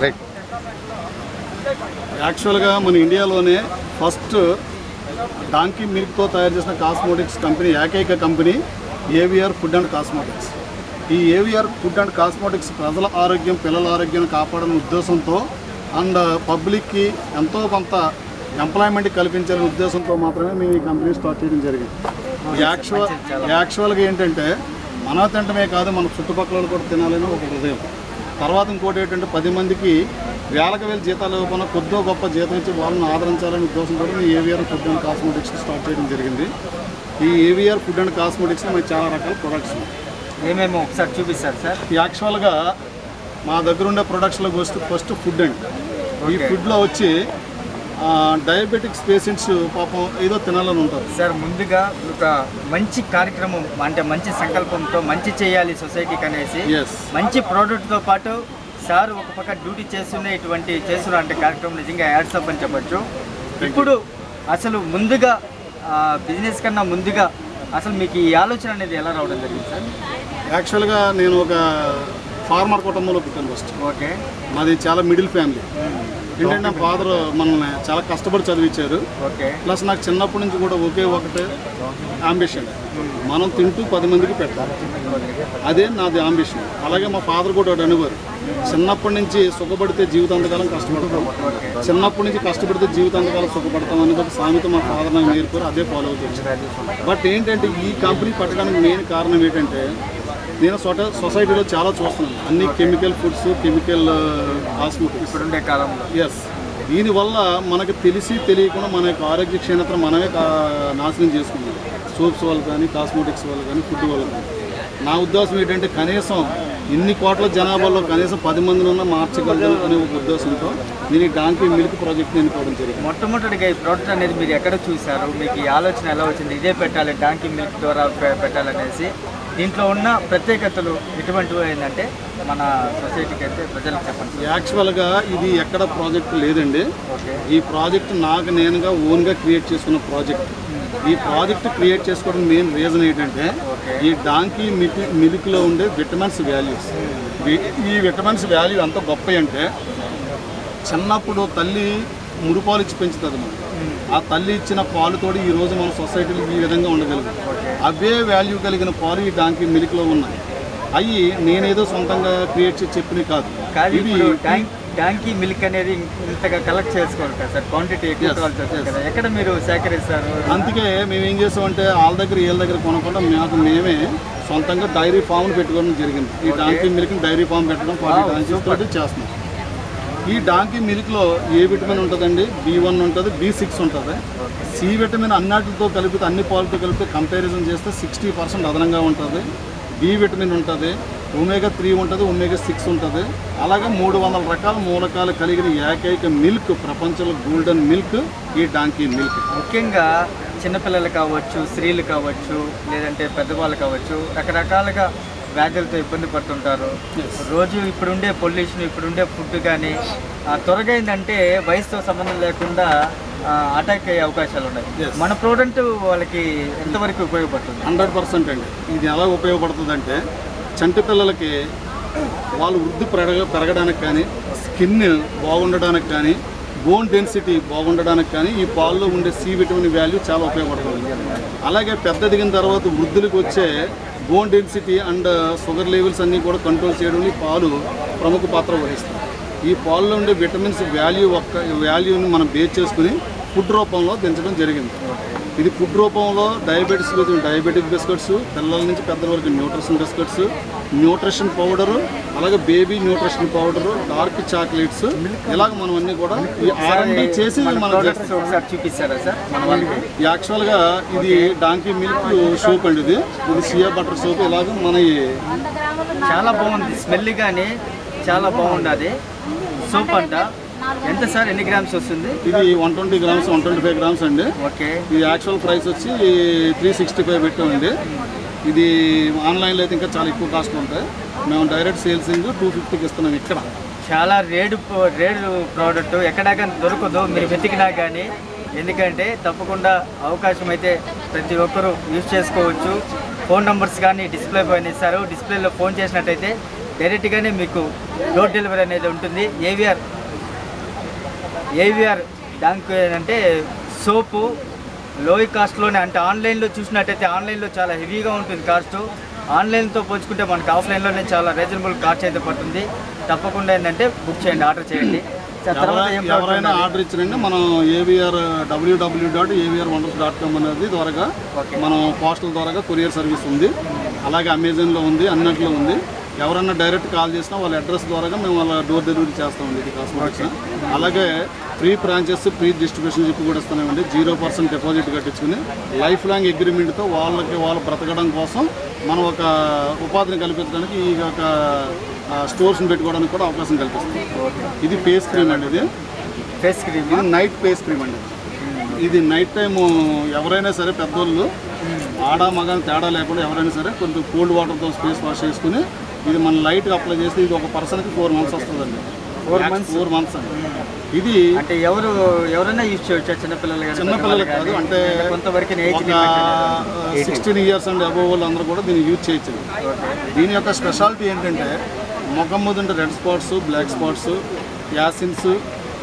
Right. యాక్చువల్గా మన ఇండియాలోనే ఫస్ట్ డాంకీ మిల్క్తో తయారు చేసిన కాస్మోటిక్స్ కంపెనీ ఏకైక company AVR food and cosmetics. ఈ ఏవిఆర్ ఫుడ్ అండ్ కాస్మోటిక్స్ ప్రజల ఆరోగ్యం, పిల్లల ఆరోగ్యాన్ని కాపాడని ఉద్దేశంతో అండ్ పబ్లిక్కి ఎంతో కొంత ఎంప్లాయ్మెంట్ కల్పించాలనే ఉద్దేశంతో మాత్రమే మేము ఈ కంపెనీ స్టార్ట్ చేయడం జరిగింది. యాక్చువల్గా ఏంటంటే మన తినటమే కాదు, మన చుట్టుపక్కల కూడా తినాలని ఒక హృదయం. తర్వాత ఇంకోటి ఏంటంటే 10 మందికి వేలకు వేల జీతాలు ఇవ్వకుండా కొద్దో గొప్ప జీతం ఇచ్చి వాళ్ళని ఆదరించాలనే ఉద్దేశంతో ఈ AVR food and cosmetics start చేయడం జరిగింది. ఈ ఏవిఆర్ ఫుడ్ అండ్ కాస్మోటిక్స్లో మనకి చాలా రకాల ప్రొడక్ట్స్ ఉన్నాయి. ఏమేమో ఒకసారి చూపిస్తారు సార్? యాక్చువల్గా మా దగ్గర ఉండే ప్రొడక్ట్స్లోకి వస్తే ఫస్ట్ ఫుడ్ అండి. ఈ ఫుడ్లో వచ్చి డయాబెటిక్స్ పేషెంట్స్ పాపం ఏదో తినాలని ఉంటారు సార్. ముందుగా ఒక మంచి కార్యక్రమం అంటే మంచి సంకల్పంతో మంచి చేయాలి సొసైటీకి అనేసి మంచి ప్రోడక్ట్తో పాటు సార్ ఒక పక్క డ్యూటీ చేస్తున్న ఇటువంటి చేస్తున్న అంటే కార్యక్రమం నిజంగా యాడ్స్ అప్ అని చెప్పచ్చు. ఇప్పుడు అసలు ముందుగా బిజినెస్ కన్నా ముందుగా అసలు మీకు ఈ ఆలోచన అనేది ఎలా రావడం జరిగింది సార్? యాక్చువల్గా నేను ఒక ఫార్మర్ కుటుంబంలో పుట్టాను ఫస్ట్. ఓకే. మాది చాలా మిడిల్ ఫ్యామిలీ. ఏంటంటే నా ఫాదర్ మనల్ని చాలా కష్టపడి చదివించారు. ప్లస్ నాకు చిన్నప్పటి నుంచి కూడా ఒకటే అంబిషన్, మనం తింటూ 10 మందికి పెట్టాలి, అదే నాది అంబిషన్. అలాగే మా ఫాదర్ కూడా ఒకటి అనేవారు, చిన్నప్పటి నుంచి సుఖపడితే జీవితాంతకాలం కష్టపడతాం, చిన్నప్పటి నుంచి కష్టపడితే జీవితాంతకాలం సుఖపడతాం అనేది ఒక సామెత మా ఫాదర్ నాకు నేర్పారు, అదే ఫాలో అవుతుంది. బట్ ఏంటంటే ఈ కంపెనీ పెట్టడానికి మెయిన్ కారణం ఏంటంటే నేను సొసైటీలో చాలా చూస్తున్నాను, అన్ని కెమికల్ ఫుడ్స్, కెమికల్ కాస్మెటిక్స్ ఉండే కాలంలో. ఎస్, దీనివల్ల మనకు తెలిసి తెలియకుండా మన యొక్క ఆరోగ్య క్షీణతను మనమే నాశనం చేసుకున్నాం. సోప్స్ వల్ల కానీ, కాస్మెటిక్స్ వల్ల కానీ, ఫుడ్ వల్ల కానీ. నా ఉద్దేశం ఏంటంటే కనీసం ఇన్ని కోట్ల జనాభాలో కనీసం 10 మందినన్నా మార్చగలదు అనే ఒక ఉద్దేశంతో నేను ఈ డాంకీ మిల్క్ ప్రాజెక్ట్ని ఎన్నుకోవడం జరిగింది. మొట్టమొదటిగా ఈ ప్రోడక్ట్ అనేది మీరు ఎక్కడ చూశారు? మీకు ఈ ఆలోచన ఎలా వచ్చింది? ఇదే పెట్టాలి, డాంకీ మిల్క్ ద్వారా పెట్టాలనేసి. దీంట్లో ఉన్న ప్రత్యేకతలు ఎటువంటివి ఏంటంటే మన సొసైటీకి అయితే ప్రజలకు చెప్పండి. యాక్చువల్గా ఇది ఎక్కడ ప్రాజెక్ట్ లేదండి. ఈ ప్రాజెక్ట్ నాకు నేనుగా ఓన్గా క్రియేట్ చేసుకున్న ప్రాజెక్ట్. ఈ ప్రాజెక్ట్ క్రియేట్ చేసుకోవడం మెయిన్ రీజన్ ఏంటంటే ఈ డాంకీ మిల్క్లో ఉండే విటమిన్స్ వాల్యూస్. ఈ విటమిన్స్ వాల్యూ ఎంత గొప్ప అంటే చిన్నప్పుడు తల్లి మురుపాలు ఇచ్చి పెంచుతుంది మనం, ఆ తల్లి ఇచ్చిన పాలుతోటి ఈరోజు మన సొసైటీలో ఈ విధంగా ఉండగలుగుతాం. అవే వాల్యూ కలిగిన పాలు ఈ డాంకీ మిల్క్లో ఉన్నాయి. అవి నేనేదో సొంతంగా క్రియేట్ చేసి చెప్పినవి కాదు. డాంకీ మిల్క్ అనేది ఇంతగా కలెక్ట్ చేసుకోవాలి కదా సార్, క్వాంటిటీ ఎక్కువ కదా, ఎక్కడ మీరు సేకరిస్తారు? అందుకే మేము ఏం చేస్తామంటే వాళ్ళ దగ్గర వీళ్ళ దగ్గర కొనకుండా మేమే సొంతంగా డైరీ ఫామ్ని పెట్టుకోవడం జరిగింది. ఈ డాంకీ మిల్క్ని డైరీ ఫామ్ పెట్టడం 40 తోటి చేస్తున్నాం. ఈ డాంకీ మిల్క్లో ఏ విటమిన్ ఉంటుందండి? B1 ఉంటుంది, B6 ఉంటుంది. సి విటమిన్ అన్నిటితో కలిపితే, అన్ని పాలతో కలిపితే కంపారిజన్ చేస్తే 60% అదనంగా ఉంటుంది. బి విటమిన్ ఉంటుంది, ఒమేగా 3 ఉంటుంది, ఒమేగా 6 ఉంటుంది. అలాగే 300 రకాల మూలకాలు కలిగిన ఏకైక మిల్క్ ప్రపంచంలో గోల్డెన్ మిల్క్ ఈ డాంకీ మిల్క్. ముఖ్యంగా చిన్నపిల్లలు కావచ్చు, స్త్రీలు కావచ్చు, లేదంటే పెద్దవాళ్ళు కావచ్చు, రకరకాలుగా వ్యాధులతో ఇబ్బంది పడుతుంటారు. రోజు ఇప్పుడుండే పొల్యూషన్, ఇప్పుడుండే ఫుడ్ కానీ త్వరగా ఏంటంటే వయసుతో సంబంధం లేకుండా అటాక్ అయ్యే అవకాశాలు ఉన్నాయి. మన ప్రోడక్ట్ వాళ్ళకి ఎంతవరకు ఉపయోగపడుతుంది? 100% అండి. ఇది ఎలా ఉపయోగపడుతుందంటే చంటి పిల్లలకి వాళ్ళు వృద్ధి పెరగడానికి కానీ, స్కిన్ బాగుండడానికి కానీ, బోన్ డెన్సిటీ బాగుండడానికి కానీ ఈ పాల్లో ఉండే సి విటమిన్ వాల్యూ చాలా ఉపయోగపడుతుంది. అలాగే పెద్ద దిగిన తర్వాత వృద్ధులకు వచ్చే bone density and sugar levels అన్నీ కూడా కంట్రోల్ చేయడంలో ఈ పాలు ప్రముఖ పాత్ర వహిస్తుంది. ఈ పాల్లో ఉండే విటమిన్స్ వాల్యూని మనం బేస్ చేసుకుని ఫుడ్ రూపంలో పెంచడం జరిగింది. ఇది ఫుడ్ రూపంలో డయాబెటిక్ బిస్కెట్స్, పిల్లల నుంచి పెద్దల వరకు న్యూట్రిషన్ బిస్కెట్స్, న్యూట్రిషన్ పౌడరు, అలాగే baby nutrition powder, dark chocolates, ఇలాగ మనం అన్నీ కూడా ఈ R&D చేసి మనం చూపిస్తారా సార్? యాక్చువల్గా ఇది డాంకీ మిల్క్ సోప్ అండి. ఇది షియా బటర్ సోప్. ఇలాగ మన చాలా బాగుంది, స్మెల్ కానీ చాలా బాగుంది. సోప్ అంట ఎంత సార్? ఎన్ని గ్రామ్స్ వస్తుంది? ఇది 120 గ్రామ్స్, 125 గ్రామ్స్ అండి. ఓకే. ఇది యాక్చువల్ ప్రైస్ వచ్చి 365 పెట్టామండి. ఇది ఆన్లైన్లో అయితే ఇంకా చాలా ఎక్కువ కాస్ట్ ఉంటాయి. మేము డైరెక్ట్ సేల్సింగ్ 250కి ఇస్తున్నాం. ఇక్కడ చాలా రేడు ప్రోడక్ట్ ఎక్కడా కానీ దొరకదు మీరు వెతికినా కానీ. ఎందుకంటే తప్పకుండా అవకాశం అయితే ప్రతి ఒక్కరూ యూజ్ చేసుకోవచ్చు. ఫోన్ నెంబర్స్ కానీ డిస్ప్లే పైన ఇస్తారు. డిస్ప్లేలో ఫోన్ చేసినట్టయితే డైరెక్ట్గానే మీకు డోర్ డెలివరీ అనేది ఉంటుంది. ఏవిఆర్ దానికి ఏంటంటే సోపు లో కాస్ట్లోనే, అంటే ఆన్లైన్లో చూసినట్టయితే ఆన్లైన్లో చాలా హెవీగా ఉంటుంది కాస్ట్. ఆన్లైన్తో పోల్చుకుంటే మనకు ఆఫ్లైన్లోనే చాలా రీజనబుల్ కాస్ట్ అయితే పడుతుంది. తప్పకుండా ఏంటంటే బుక్ చేయండి, ఆర్డర్ చేయండి. ఎవరైనా ఆర్డర్ ఇచ్చినండి మనం www.avr.com అనేది ద్వారా మనం పోస్టల్ ద్వారా కొరియర్ సర్వీస్ ఉంది. అలాగే అమెజాన్లో ఉంది, అన్నింటిలో ఉంది. ఎవరన్నా డైరెక్ట్ కాల్ చేసినా వాళ్ళ అడ్రస్ ద్వారా మేము వాళ్ళ డోర్ డెలివరీ చేస్తామండి ఇది కాస్మెటిక్స్. అలాగే ఫ్రీ బ్రాంచెస్, ఫ్రీ డిస్ట్రిబ్యూషన్ చెప్పి కూడా ఇస్తున్నామండి. 0% డిపాజిట్ కట్టించుకుని లైఫ్ లాంగ్ అగ్రిమెంట్తో వాళ్ళు బ్రతకడం కోసం మనం ఒక ఉపాధిని కల్పించడానికి ఈ యొక్క స్టోర్స్ని పెట్టుకోవడానికి కూడా అవకాశం కల్పిస్తుంది. ఇది ఫేస్ క్రీమ్ అండి, ఇది ఫేస్ క్రీమ్, ఇది నైట్ ఫేస్ క్రీమ్ అండి. ఇది నైట్ టైము ఎవరైనా సరే పెద్దోళ్ళు ఆడ మగ తేడా లేకుండా ఎవరైనా సరే కొంచెం కోల్డ్ వాటర్తో ఫేస్ వాష్ చేసుకుని ఇది మన లైట్గా అప్లై చేస్తే ఇది ఒక పర్సన్కి 4 months వస్తుందండి. 4 months అండి. ఇది అంటే ఎవరైనా యూజ్ చేయొచ్చు, చిన్నపిల్లలు కాదు, అంటే కొంతవరకు 16 years అండ్ అబోవ్ వాళ్ళు అందరూ కూడా దీన్ని యూజ్ చేయొచ్చు. దీని యొక్క స్పెషాలిటీ ఏంటంటే ముఖం మీద ఉంటే red spots, black spots, acnes,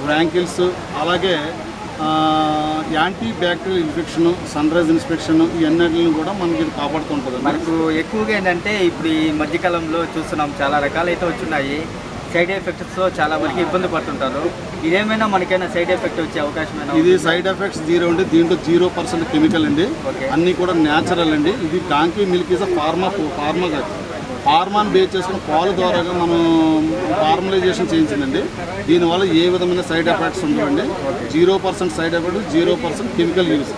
wrinkles, అలాగే anti bacterial infection, sun rise inspection, ఇవన్నిటిని కూడా మనకి ఇది కాపాడుతుంటుంది. మనకు ఎక్కువగా ఏంటంటే ఇప్పుడు ఈ మధ్యకాలంలో చూస్తున్నాం చాలా రకాలైతే వచ్చున్నాయి. సైడ్ ఎఫెక్ట్స్తో చాలా వరకు ఇబ్బంది పడుతుంటారు. ఇదేమైనా మనకైనా సైడ్ ఎఫెక్ట్ వచ్చే అవకాశం? ఇది సైడ్ ఎఫెక్ట్స్ 0 అండి. దీంట్లో 0% కెమికల్ అండి, అన్నీ కూడా న్యాచురల్ అండి. ఇది donkey milk is Farman base చేసుకున్న పాలు ద్వారా మనం ఫార్మలైజేషన్ చేయించిందండి. దీనివల్ల ఏ విధమైన సైడ్ ఎఫెక్ట్స్ ఉండవండి. 0% సైడ్ ఎఫెక్ట్, 0% కెమికల్ యూజ్.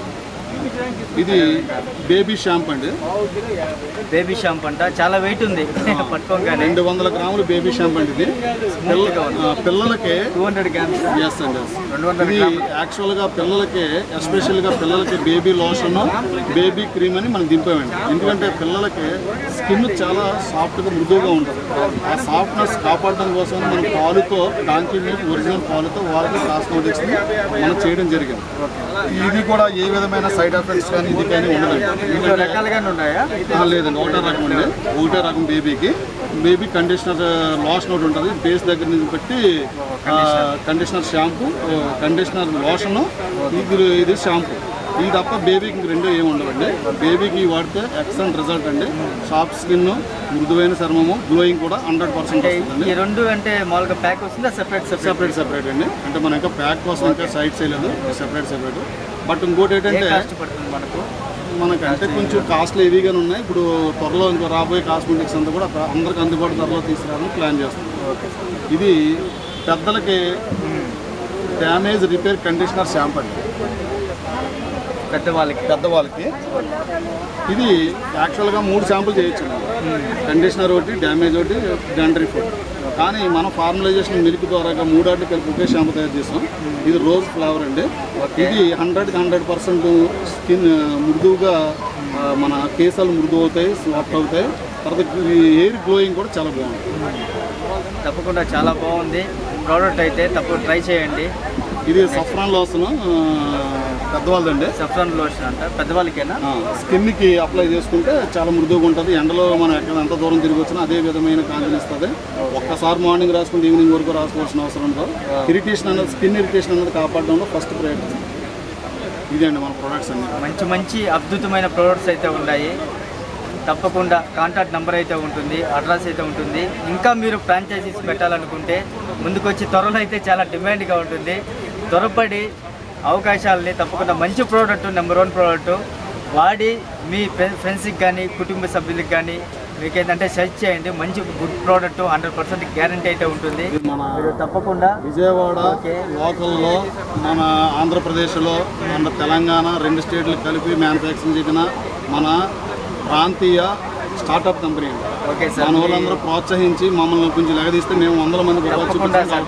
ఇది బేబీ షాంపూ అండి. బేబీ షాంపూ అంట, చాలా వెయిట్ ఉంది పట్టుకోగానే. 200 grams బేబీ షాంపూ అండి. ఇది పిల్లలకి 200 grams. ఎస్ అండి. ఇది యాక్చువల్గా పిల్లలకి, ఎస్పెషల్గా పిల్లలకి బేబీ లోషన్, బేబీ క్రీమ్ అని మనం దింపామండి. ఎందుకంటే పిల్లలకి స్కిన్ చాలా సాఫ్ట్గా మృదువుగా ఉంటుంది. ఆ సాఫ్ట్నెస్ కాపాడడం కోసం మనం పాలుతో, డాంకీ మిల్క్ ఒరిజినల్ పాలుతో వాళ్ళకి కాస్మెటిక్స్ని మనం చేయడం జరిగింది. ఇది కూడా ఏ విధమైన సైడ్ ఎఫెక్ట్స్ కానీ ఇది కానీ ఉండదండి. రకాలుగానే ఉన్నాయా? లేదండి, ఒకటే రకం అండి. ఒకటే రకం బేబీకి. బేబీ కండిషనర్ లోషన్ ఒకటి ఉంటుంది, బేస్ దగ్గర నుంచి పెట్టి కండిషనర్ షాంపూ, కండిషనర్ లోషను, ఇది షాంపూ. ఇది తప్ప బేబీకి ఇంక 2 ఏమి ఉండవండి. బేబీకి వాడితే ఎక్సలెంట్ రిజల్ట్ అండి. సాఫ్ట్ స్కిన్, మృదువైన చర్మము, గ్లోయింగ్ కూడా 100% వస్తుంది. ఈ 2 అంటే మామూలుగా ప్యాక్ వస్తుందా? సెపరేట్ అండి. అంటే మనం ఇంకా ప్యాక్ కోసం ఇంకా సైడ్ చేయలేదు, సెపరేట్. బట్ ఇంకోటి ఏంటంటే మనకంటే కొంచెం కాస్ట్లు హెవీగానే ఉన్నాయి. ఇప్పుడు త్వరలో ఇంకో రాబోయే కాస్మెటిక్స్ అంతా కూడా అందరికి అందుబాటు ధరలో తీసుకురావాలని ప్లాన్ చేస్తున్నాం. ఇది పెద్దలకి డ్యామేజ్ రిపేర్ కండిషనర్ షాంపూ అండి. పెద్దవాళ్ళకి ఇది యాక్చువల్గా 3 శాంపుల్ చేయొచ్చు. కండిషనర్ ఒకటి, డ్యామేజ్ ఒకటి, డాండ్రఫ్ ఒకటి. కానీ మనం ఫార్మలైజేషన్ మిల్క్ ద్వారా 3 ఆటలు కలిపి ఒకే షాంపూ తయారు చేస్తాం. ఇది రోజ్ ఫ్లేవర్ అండి. ఇది 100% స్కిన్ మృదువుగా, మన కేశాలు మృదు అవుతాయి, సాఫ్ట్ అవుతాయి. తర్వాత ఎయిర్ గ్లోయింగ్ కూడా చాలా బాగుంటుంది. తప్పకుండా చాలా బాగుంది ప్రోడక్ట్ అయితే, తప్పకుండా ట్రై చేయండి. ఇది సఫ్రాన్ లోషన్ పెద్దవాళ్ళదండి. సఫ్రాన్ లోషన్ అంట పెద్దవాళ్ళకేనా? స్కిన్కి అప్లై చేసుకుంటే చాలా మృదువుగా ఉంటుంది. ఎండలో మనం ఎంత దూరం తిరిగి వచ్చినా అదే విధమైన కాంతిని ఇస్తుంది. ఒక్కసారి మార్నింగ్ రాసుకుంటే ఈవినింగ్ వరకు రాసుకోవాల్సిన అవసరం ఉండదు. ఇరిటేషన్ అనేది, స్కిన్ ఇరిటేషన్ అనేది కాపాడడంలో ఫస్ట్ ప్రయారిటీ ఇదండి మన ప్రొడక్ట్స్ అన్ని. మంచి అద్భుతమైన ప్రొడక్ట్స్ అయితే ఉన్నాయి. తప్పకుండా కాంటాక్ట్ నెంబర్ అయితే ఉంటుంది, అడ్రస్ అయితే ఉంటుంది. ఇంకా మీరు ఫ్రాంచైజీస్ పెట్టాలనుకుంటే ముందుకొచ్చి త్వరలో అయితే చాలా డిమాండ్గా ఉంటుంది. త్వరపడి అవకాశాలని తప్పకుండా మంచి ప్రోడక్ట్, నెంబర్ 1 ప్రోడక్ట్ వాడి మీ ఫ్రెండ్స్కి కానీ కుటుంబ సభ్యులకి కానీ మీకు ఏంటంటే సెర్చ్ చేయండి. మంచి గుడ్ ప్రోడక్ట్ 100% గ్యారంటీ అయితే ఉంటుంది. మీరు తప్పకుండా విజయవాడ లోకల్లో, మన ఆంధ్రప్రదేశ్లో, మన తెలంగాణ 2 స్టేట్లు కలిపి మ్యానుఫ్యాక్చరింగ్ చేసిన మన ప్రాంతీయ స్టార్టప్ కంపెనీ అండి. ఓకే సార్, మన వాళ్ళందరూ ప్రోత్సహించి మమ్మల్ని కొంచెం లెగదీస్తే మేము 100 మందికి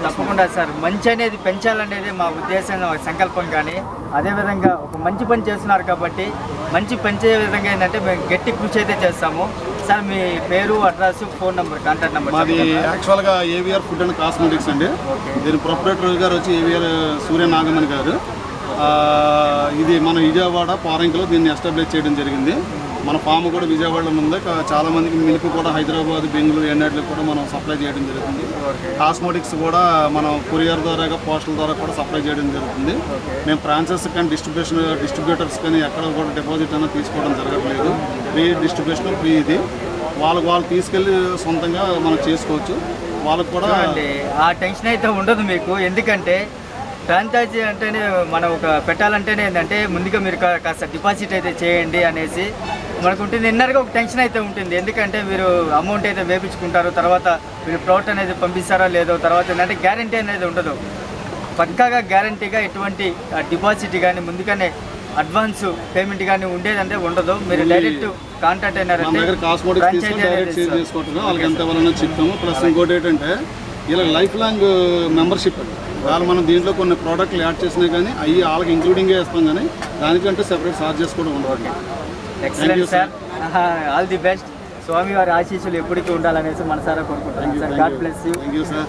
తప్పకుండా సార్ మంచి అనేది పెంచాలనేది మా ఉద్దేశం, సంకల్పం. కానీ అదేవిధంగా ఒక మంచి పని చేస్తున్నారు కాబట్టి మంచి పెంచే విధంగా ఏంటంటే మేము గట్టి కృషి అయితే చేస్తాము. సార్ మీ పేరు, address, phone number, contact number? మాది యాక్చువల్గా ఏవిఆర్ ఫుడ్ అండ్ కాస్మెటిక్స్ అండి. దీని ప్రొపరేటర్ గారు వచ్చి ఏవిఆర్ సూర్య నాగమణి గారు. ఇది మన విజయవాడ పారంకిలో దీన్ని ఎస్టాబ్లిష్ చేయడం జరిగింది. మన ఫామ్ కూడా విజయవాడలో ఉంది. చాలా మందికి మిల్క్ కూడా హైదరాబాద్, బెంగళూరు ఎన్నట్లకు కూడా మనం సప్లై చేయడం జరుగుతుంది. కాస్మోటిక్స్ కూడా మనం కొరియర్ ద్వారా, పోస్టల్ ద్వారా కూడా సప్లై చేయడం జరుగుతుంది. మేము ఫ్రాంచైజ్ కానీ డిస్ట్రిబ్యూటర్స్ కానీ ఎక్కడ కూడా డిపాజిట్ అనేది తీసుకోవడం జరగట్లేదు. ఫ్రీ డిస్ట్రిబ్యూషన్, ఫ్రీ ఇది. వాళ్ళు తీసుకెళ్ళి సొంతంగా మనం చేసుకోవచ్చు. వాళ్ళకు కూడా ఆ టెన్షన్ అయితే ఉండదు మీకు. ఎందుకంటే ఫ్రాంచైజీ అంటేనే మనం ఒక పెట్టాలంటేనే ఏంటంటే ముందుగా మీరు కాస్త డిపాజిట్ అయితే చేయండి అనేసి మనకు ఉంటుంది. ఇన్నర్గా ఒక టెన్షన్ అయితే ఉంటుంది. ఎందుకంటే మీరు అమౌంట్ అయితే వేపించుకుంటారు, తర్వాత మీరు ప్రోడక్ట్ అనేది పంపిస్తారో లేదో, తర్వాత ఏంటంటే గ్యారంటీ అనేది ఉండదు. పక్కాగా గ్యారంటీగా ఎటువంటి డిపాజిట్ కానీ ముందుగానే అడ్వాన్స్ పేమెంట్ కానీ ఉండేదంటే ఉండదు. మీరు డైరెక్ట్ కాంటాక్ట్ అయినారంటే వాళ్ళకి ఎంత ఇవ్వాలన్నా చెప్తాము. ప్లస్ ఇంకోటి ఏంటంటే ఇలా లైఫ్ లాంగ్ మెంబర్షిప్. వాళ్ళు మనం దీంట్లో కొన్ని ప్రోడక్ట్లు యాడ్ చేసినా కానీ అవి వాళ్ళకి ఇంక్లూడింగే ఇస్తాం, కానీ దానికంటే సెపరేట్ చార్జెస్ కూడా ఉండవు. Excellent sir, all the best. స్వామి వారి ఆశీస్సులు ఎప్పటికీ ఉండాలనేసి మనసారా కోరుకుంటున్నాను sir. God bless you. Thank you sir.